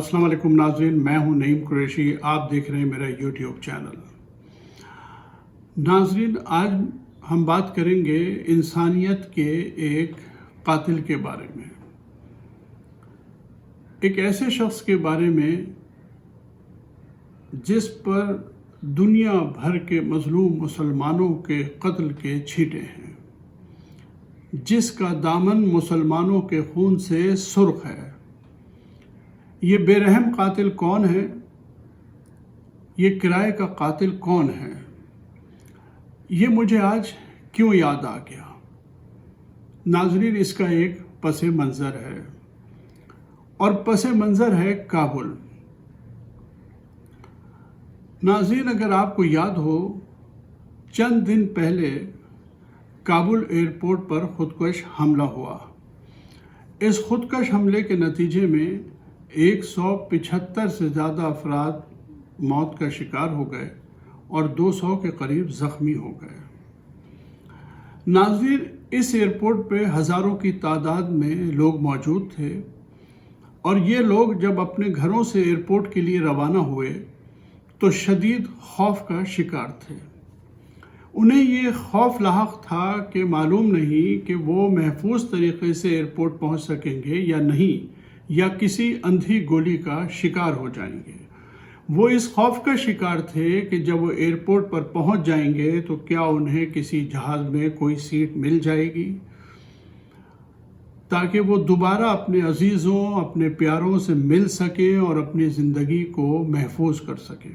السلام علیکم ناظرین، میں ہوں نعیم قریشی، آپ دیکھ رہے ہیں میرا یوٹیوب چینل۔ ناظرین، آج ہم بات کریں گے انسانیت کے ایک قاتل کے بارے میں، ایک ایسے شخص کے بارے میں جس پر دنیا بھر کے مظلوم مسلمانوں کے قتل کے چھینٹے ہیں، جس کا دامن مسلمانوں کے خون سے سرخ ہے۔ یہ بے رحم قاتل کون ہے؟ یہ کرائے کا قاتل کون ہے؟ یہ مجھے آج کیوں یاد آ گیا؟ ناظرین، اس کا ایک پس منظر ہے، اور پس منظر ہے کابل۔ ناظرین، اگر آپ کو یاد ہو، چند دن پہلے کابل ایئرپورٹ پر خودکش حملہ ہوا۔ اس خودکش حملے کے نتیجے میں 175 سے زیادہ افراد موت کا شکار ہو گئے اور 200 کے قریب زخمی ہو گئے۔ ناظرین، اس ایئرپورٹ پہ ہزاروں کی تعداد میں لوگ موجود تھے، اور یہ لوگ جب اپنے گھروں سے ایئرپورٹ کے لیے روانہ ہوئے تو شدید خوف کا شکار تھے۔ انہیں یہ خوف لاحق تھا کہ معلوم نہیں کہ وہ محفوظ طریقے سے ایئرپورٹ پہنچ سکیں گے یا نہیں، یا کسی اندھی گولی کا شکار ہو جائیں گے۔ وہ اس خوف کا شکار تھے کہ جب وہ ایئرپورٹ پر پہنچ جائیں گے تو کیا انہیں کسی جہاز میں کوئی سیٹ مل جائے گی تاکہ وہ دوبارہ اپنے عزیزوں، اپنے پیاروں سے مل سکیں اور اپنی زندگی کو محفوظ کر سکیں۔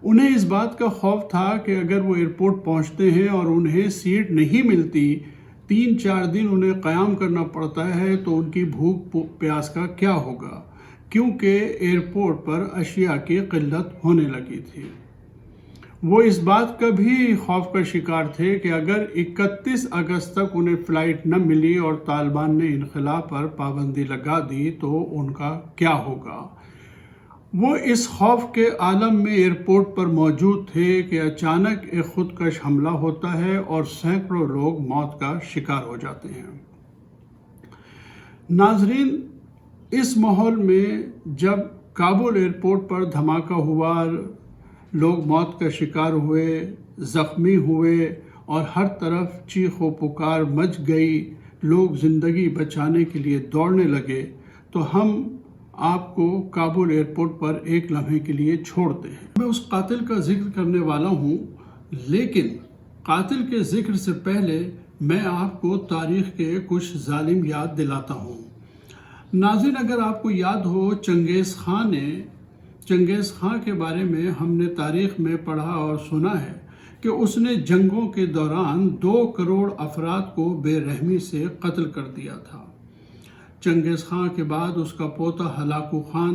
انہیں اس بات کا خوف تھا کہ اگر وہ ایئرپورٹ پہنچتے ہیں اور انہیں سیٹ نہیں ملتی، 3-4 دن انہیں قیام کرنا پڑتا ہے، تو ان کی بھوک پیاس کا کیا ہوگا، کیونکہ ایئرپورٹ پر اشیاء کی قلت ہونے لگی تھی۔ وہ اس بات کا بھی خوف کا شکار تھے کہ اگر 31 اگست تک انہیں فلائٹ نہ ملی اور طالبان نے انخلا پر پابندی لگا دی تو ان کا کیا ہوگا۔ وہ اس خوف کے عالم میں ایئرپورٹ پر موجود تھے کہ اچانک ایک خودکش حملہ ہوتا ہے اور سینکڑوں لوگ موت کا شکار ہو جاتے ہیں۔ ناظرین، اس ماحول میں جب کابل ایئرپورٹ پر دھماکہ ہوا، لوگ موت کا شکار ہوئے، زخمی ہوئے، اور ہر طرف چیخ و پکار مچ گئی، لوگ زندگی بچانے کے لیے دوڑنے لگے، تو ہم آپ کو کابل ایئرپورٹ پر ایک لمحے کے لیے چھوڑتے ہیں۔ میں اس قاتل کا ذکر کرنے والا ہوں، لیکن قاتل کے ذکر سے پہلے میں آپ کو تاریخ کے کچھ ظالم یاد دلاتا ہوں۔ ناظرین، اگر آپ کو یاد ہو، چنگیز خان کے بارے میں ہم نے تاریخ میں پڑھا اور سنا ہے کہ اس نے جنگوں کے دوران 2 کروڑ افراد کو بے رحمی سے قتل کر دیا تھا۔ چنگیز خان کے بعد اس کا پوتا ہلاکو خان،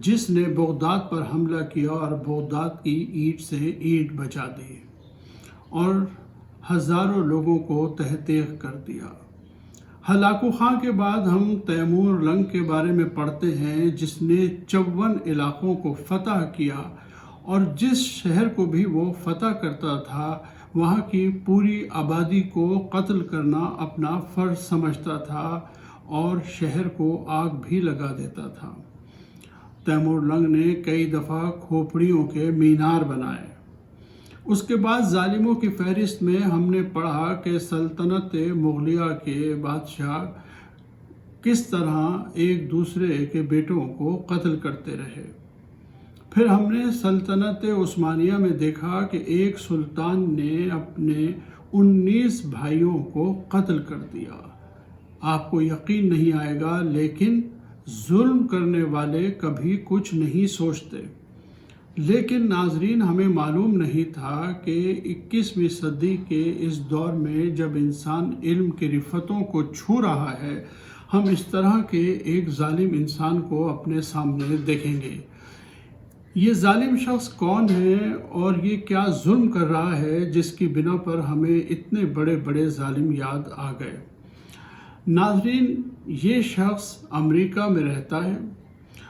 جس نے بغداد پر حملہ کیا اور بغداد کی اینٹ سے اینٹ بچا دی اور ہزاروں لوگوں کو تہہ تیغ کر دیا۔ ہلاکو خان کے بعد ہم تیمور لنگ کے بارے میں پڑھتے ہیں، جس نے 54 علاقوں کو فتح کیا، اور جس شہر کو بھی وہ فتح کرتا تھا وہاں کی پوری آبادی کو قتل کرنا اپنا فرض سمجھتا تھا اور شہر کو آگ بھی لگا دیتا تھا۔ تیمور لنگ نے کئی دفعہ کھوپڑیوں کے مینار بنائے۔ اس کے بعد ظالموں کی فہرست میں ہم نے پڑھا کہ سلطنت مغلیہ کے بادشاہ کس طرح ایک دوسرے کے بیٹوں کو قتل کرتے رہے۔ پھر ہم نے سلطنت عثمانیہ میں دیکھا کہ ایک سلطان نے اپنے 19 بھائیوں کو قتل کر دیا۔ آپ کو یقین نہیں آئے گا، لیکن ظلم کرنے والے کبھی کچھ نہیں سوچتے۔ لیکن ناظرین، ہمیں معلوم نہیں تھا کہ 21ویں صدی کے اس دور میں جب انسان علم کی رفتوں کو چھو رہا ہے، ہم اس طرح کے ایک ظالم انسان کو اپنے سامنے دیکھیں گے۔ یہ ظالم شخص کون ہے اور یہ کیا ظلم کر رہا ہے جس کی بنا پر ہمیں اتنے بڑے بڑے ظالم یاد آ گئے؟ ناظرین، یہ شخص امریکہ میں رہتا ہے،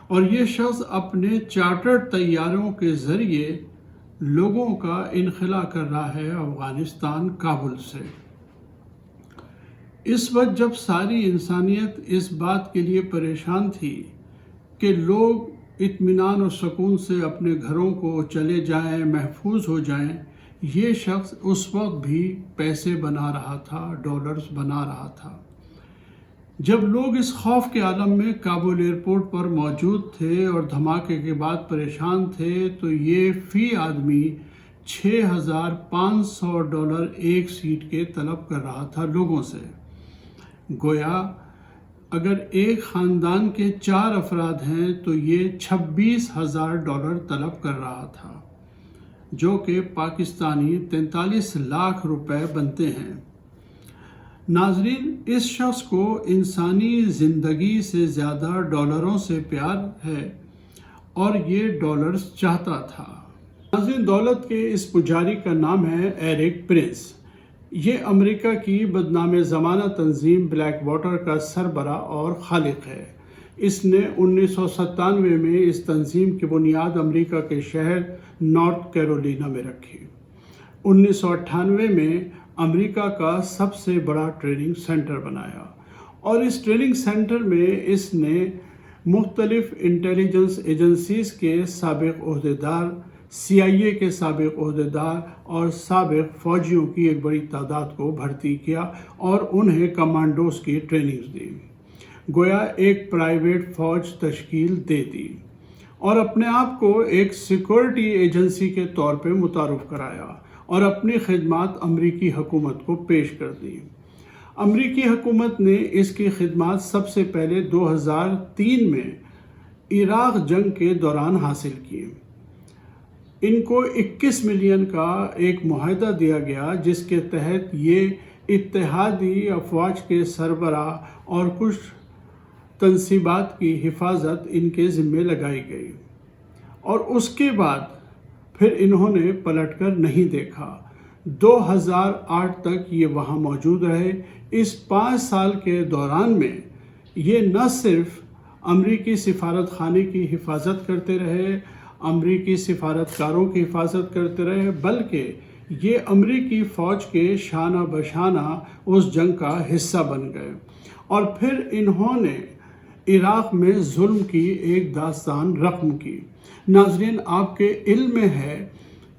اور یہ شخص اپنے چارٹرڈ طیاروں کے ذریعے لوگوں کا انخلا کر رہا ہے افغانستان کابل سے۔ اس وقت جب ساری انسانیت اس بات کے لیے پریشان تھی کہ لوگ اطمینان و سکون سے اپنے گھروں کو چلے جائیں، محفوظ ہو جائیں، یہ شخص اس وقت بھی پیسے بنا رہا تھا، ڈالرز بنا رہا تھا۔ جب لوگ اس خوف کے عالم میں کابل ایئرپورٹ پر موجود تھے اور دھماکے کے بعد پریشان تھے تو یہ فی آدمی $6,500 ایک سیٹ کے طلب کر رہا تھا لوگوں سے۔ گویا اگر ایک خاندان کے 4 افراد ہیں تو یہ $26,000 طلب کر رہا تھا، جو کہ پاکستانی 43 لاکھ روپے بنتے ہیں۔ ناظرین، اس شخص کو انسانی زندگی سے زیادہ ڈالروں سے پیار ہے اور یہ ڈالرز چاہتا تھا۔ ناظرین، دولت کے اس پجاری کا نام ہے ایرک پرنس۔ یہ امریکہ کی بدنام زمانہ تنظیم بلیک واٹر کا سربراہ اور خالق ہے۔ اس نے 1997 میں اس تنظیم کی بنیاد امریکہ کے شہر نارتھ کیرولینا میں رکھی۔ 1998 میں امریکہ کا سب سے بڑا ٹریننگ سینٹر بنایا اور اس ٹریننگ سینٹر میں اس نے مختلف انٹیلیجنس ایجنسیز کے سابق عہدیدار، CIA کے سابق عہدیدار اور سابق فوجیوں کی ایک بڑی تعداد کو بھرتی کیا اور انہیں کمانڈوز کی ٹریننگ دی۔ گویا ایک پرائیویٹ فوج تشکیل دے دی اور اپنے آپ کو ایک سیکورٹی ایجنسی کے طور پہ متعارف کرایا اور اپنی خدمات امریکی حکومت کو پیش کر دی۔ امریکی حکومت نے اس کی خدمات سب سے پہلے 2003 میں عراق جنگ کے دوران حاصل کی۔ ان کو 21 ملین کا ایک معاہدہ دیا گیا جس کے تحت یہ اتحادی افواج کے سربراہ اور کچھ تنصیبات کی حفاظت ان کے ذمے لگائی گئی، اور اس کے بعد پھر انہوں نے پلٹ کر نہیں دیکھا۔ 2008 تک یہ وہاں موجود رہے۔ اس 5 سال کے دوران میں یہ نہ صرف امریکی سفارت خانے کی حفاظت کرتے رہے، امریکی سفارتکاروں کی حفاظت کرتے رہے، بلکہ یہ امریکی فوج کے شانہ بشانہ اس جنگ کا حصہ بن گئے، اور پھر انہوں نے عراق میں ظلم کی ایک داستان رقم کی۔ ناظرین، آپ کے علم میں ہے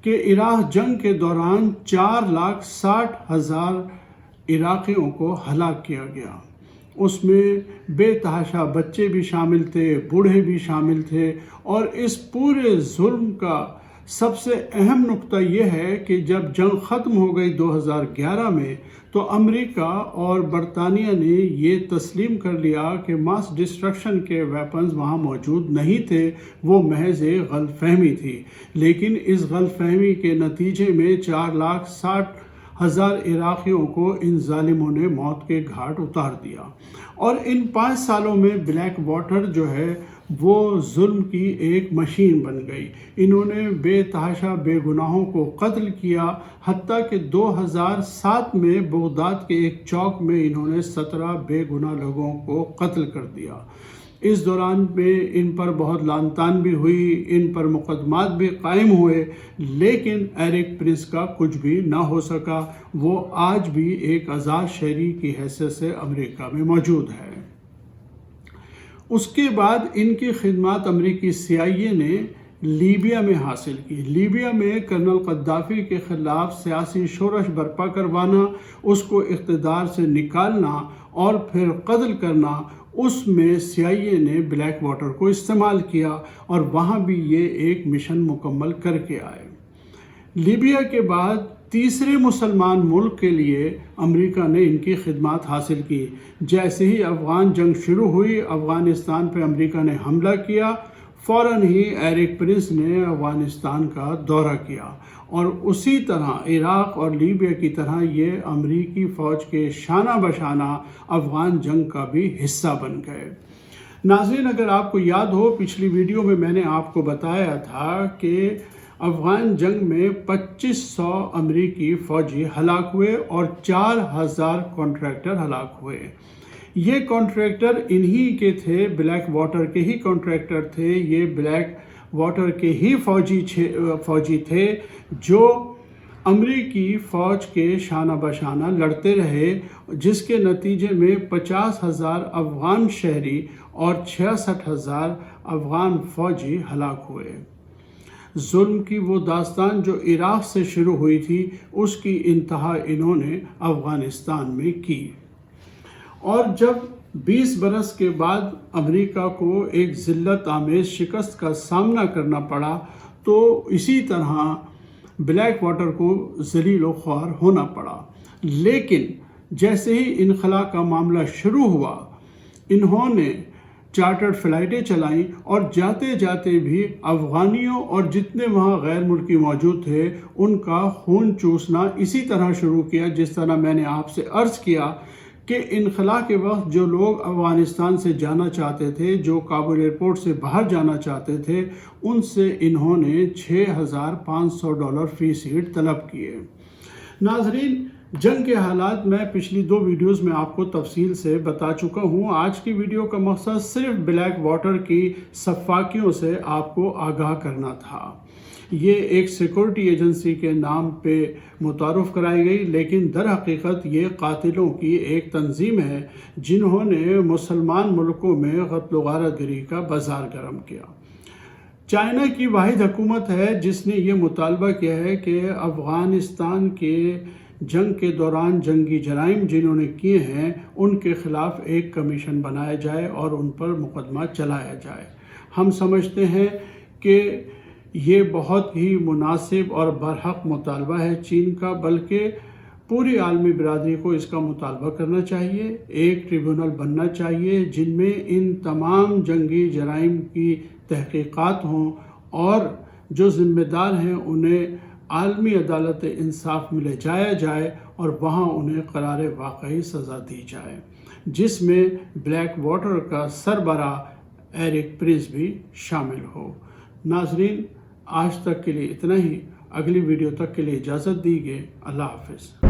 کہ عراق جنگ کے دوران 4,60,000 عراقیوں کو ہلاک کیا گیا۔ اس میں بے تحاشا بچے بھی شامل تھے، بوڑھے بھی شامل تھے، اور اس پورے ظلم کا سب سے اہم نقطہ یہ ہے کہ جب جنگ ختم ہو گئی 2011 میں تو امریکہ اور برطانیہ نے یہ تسلیم کر لیا کہ ماس ڈسٹرکشن کے ویپنز وہاں موجود نہیں تھے، وہ محض ایک غلط فہمی تھی۔ لیکن اس غلط فہمی کے نتیجے میں 4,60,000 عراقیوں کو ان ظالموں نے موت کے گھاٹ اتار دیا، اور ان 5 سالوں میں بلیک واٹر جو ہے وہ ظلم کی ایک مشین بن گئی۔ انہوں نے بے تحاشا بے گناہوں کو قتل کیا، حتیٰ کہ 2007 میں بغداد کے ایک چوک میں انہوں نے 17 بے گناہ لوگوں کو قتل کر دیا۔ اس دوران میں ان پر بہت لعن طعن بھی ہوئی، ان پر مقدمات بھی قائم ہوئے، لیکن ایرک پرنس کا کچھ بھی نہ ہو سکا۔ وہ آج بھی ایک آزاد شہری کی حیثیت سے امریکہ میں موجود ہے۔ اس کے بعد ان کی خدمات امریکی CIA نے لیبیا میں حاصل کی۔ لیبیا میں کرنل قذافی کے خلاف سیاسی شورش برپا کروانا، اس کو اقتدار سے نکالنا اور پھر قتل کرنا، اس میں CIA نے بلیک واٹر کو استعمال کیا اور وہاں بھی یہ ایک مشن مکمل کر کے آئے۔ لیبیا کے بعد تیسرے مسلمان ملک کے لیے امریکہ نے ان کی خدمات حاصل کی۔ جیسے ہی افغان جنگ شروع ہوئی، افغانستان پہ امریکہ نے حملہ کیا، فوراً ہی ایرک پرنس نے افغانستان کا دورہ کیا، اور اسی طرح عراق اور لیبیا کی طرح یہ امریکی فوج کے شانہ بشانہ افغان جنگ کا بھی حصہ بن گئے۔ ناظرین، اگر آپ کو یاد ہو، پچھلی ویڈیو میں نے آپ کو بتایا تھا کہ افغان جنگ میں 2500 امریکی فوجی ہلاک ہوئے اور 4000 کانٹریکٹر ہلاک ہوئے۔ یہ کانٹریکٹر انہی کے تھے، بلیک واٹر کے ہی کانٹریکٹر تھے، یہ بلیک واٹر کے ہی فوجی تھے جو امریکی فوج کے شانہ بشانہ لڑتے رہے، جس کے نتیجے میں 50,000 افغان شہری اور 66,000 افغان فوجی ہلاک ہوئے۔ ظلم کی وہ داستان جو عراق سے شروع ہوئی تھی، اس کی انتہا انہوں نے افغانستان میں کی، اور جب 20 برس کے بعد امریکہ کو ایک ذلت آمیز شکست کا سامنا کرنا پڑا تو اسی طرح بلیک واٹر کو ذلیل و خوار ہونا پڑا۔ لیکن جیسے ہی انخلا کا معاملہ شروع ہوا، انہوں نے چارٹرڈ فلائٹیں چلائیں اور جاتے جاتے بھی افغانیوں اور جتنے وہاں غیر ملکی موجود تھے ان کا خون چوسنا اسی طرح شروع کیا جس طرح میں نے آپ سے عرض کیا کہ انخلا کے وقت جو لوگ افغانستان سے جانا چاہتے تھے، جو کابل ایئرپورٹ سے باہر جانا چاہتے تھے، ان سے انہوں نے $6,500 فی سیٹ طلب کیے۔ ناظرین، جنگ کے حالات میں پچھلی 2 ویڈیوز میں آپ کو تفصیل سے بتا چکا ہوں۔ آج کی ویڈیو کا مقصد صرف بلیک واٹر کی سفاکیوں سے آپ کو آگاہ کرنا تھا۔ یہ ایک سیکورٹی ایجنسی کے نام پہ متعارف کرائی گئی، لیکن در حقیقت یہ قاتلوں کی ایک تنظیم ہے جنہوں نے مسلمان ملکوں میں قتل و غارت گری کا بازار گرم کیا۔ چائنا کی واحد حکومت ہے جس نے یہ مطالبہ کیا ہے کہ افغانستان کے جنگ کے دوران جنگی جرائم جنہوں نے کیے ہیں ان کے خلاف ایک کمیشن بنایا جائے اور ان پر مقدمہ چلایا جائے۔ ہم سمجھتے ہیں کہ یہ بہت ہی مناسب اور برحق مطالبہ ہے چین کا، بلکہ پوری عالمی برادری کو اس کا مطالبہ کرنا چاہیے۔ ایک ٹریبیونل بننا چاہیے جن میں ان تمام جنگی جرائم کی تحقیقات ہوں اور جو ذمہ دار ہیں انہیں عالمی عدالت انصاف میں لے جایا جائے اور وہاں انہیں قرار واقعی سزا دی جائے، جس میں بلیک واٹر کا سربراہ ایرک پرنس بھی شامل ہو۔ ناظرین، آج تک کے لیے اتنا ہی۔ اگلی ویڈیو تک کے لیے اجازت دیجیے۔ اللہ حافظ۔